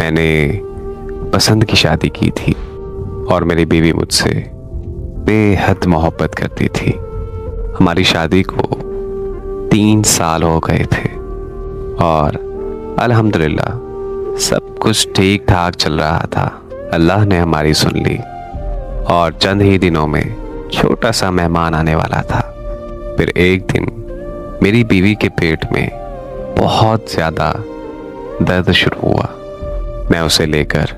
मैंने पसंद की शादी की थी और मेरी बीवी मुझसे बेहद मोहब्बत करती थी। हमारी शादी को 3 साल हो गए थे और अल्हम्दुलिल्लाह सब कुछ ठीक ठाक चल रहा था। अल्लाह ने हमारी सुन ली और चंद ही दिनों में छोटा सा मेहमान आने वाला था। फिर एक दिन मेरी बीवी के पेट में बहुत ज़्यादा दर्द शुरू हुआ। मैं उसे लेकर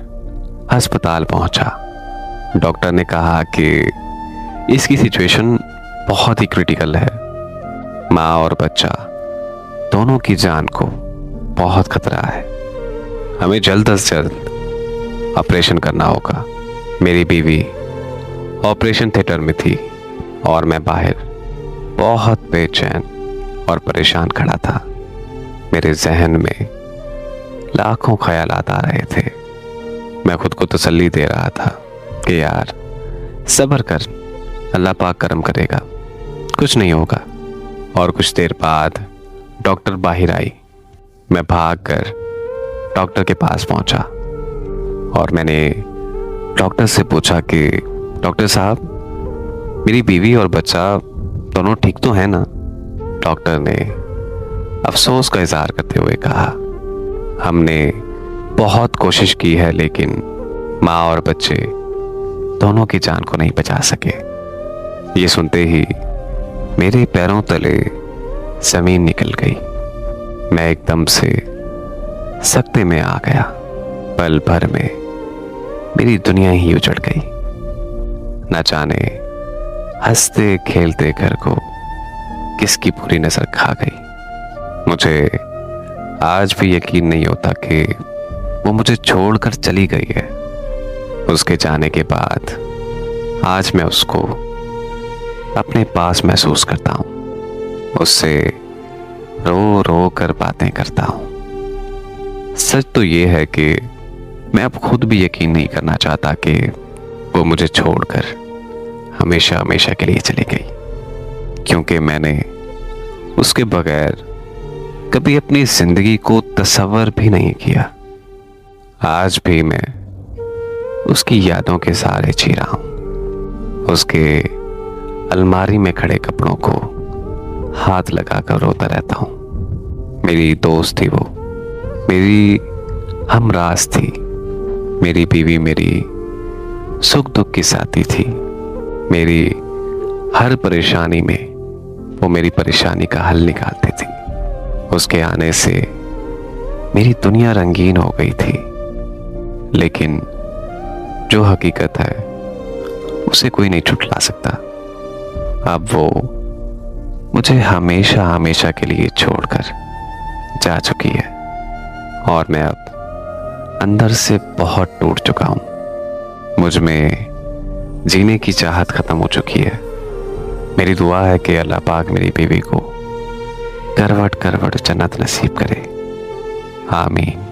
अस्पताल पहुंचा। डॉक्टर ने कहा कि इसकी सिचुएशन बहुत ही क्रिटिकल है। माँ और बच्चा दोनों की जान को बहुत खतरा है। हमें जल्द से जल्द ऑपरेशन करना होगा। मेरी बीवी ऑपरेशन थिएटर में थी और मैं बाहर बहुत बेचैन और परेशान खड़ा था। मेरे जहन में लाखों ख्यालात आ रहे थे। मैं खुद को तसल्ली दे रहा था कि यार सब्र कर, अल्लाह पाक करम करेगा, कुछ नहीं होगा। और कुछ देर बाद डॉक्टर बाहर आई। मैं भागकर डॉक्टर के पास पहुंचा और मैंने डॉक्टर से पूछा कि डॉक्टर साहब, मेरी बीवी और बच्चा दोनों ठीक तो है ना? डॉक्टर ने अफसोस का इजहार करते हुए कहा, हमने बहुत कोशिश की है लेकिन माँ और बच्चे दोनों की जान को नहीं बचा सके। ये सुनते ही मेरे पैरों तले जमीन निकल गई। मैं एकदम से सकते में आ गया। पल भर में मेरी दुनिया ही उजड़ गई। न जाने हंसते खेलते घर को किसकी बुरी नजर खा गई। मुझे आज भी यकीन नहीं होता कि वो मुझे छोड़कर चली गई है। उसके जाने के बाद आज मैं उसको अपने पास महसूस करता हूँ। उससे रो रो कर बातें करता हूँ। सच तो ये है कि मैं अब खुद भी यकीन नहीं करना चाहता कि वो मुझे छोड़कर हमेशा हमेशा के लिए चली गई, क्योंकि मैंने उसके बगैर कभी अपनी जिंदगी को तसव्वुर भी नहीं किया। आज भी मैं उसकी यादों के सहारे जी रहा हूं। उसके अलमारी में खड़े कपड़ों को हाथ लगाकर रोता रहता हूं। मेरी दोस्त थी वो, मेरी हमराज थी। मेरी बीवी मेरी सुख दुख की साथी थी। मेरी हर परेशानी में वो मेरी परेशानी का हल निकालती थी। उसके आने से मेरी दुनिया रंगीन हो गई थी, लेकिन जो हकीकत है उसे कोई नहीं छुटला सकता। अब वो मुझे हमेशा हमेशा के लिए छोड़कर जा चुकी है और मैं अब अंदर से बहुत टूट चुका हूं। मुझ में जीने की चाहत खत्म हो चुकी है। मेरी दुआ है कि अल्लाह पाक मेरी बीवी को करवट करवट जन्नत नसीब करे। आमीन।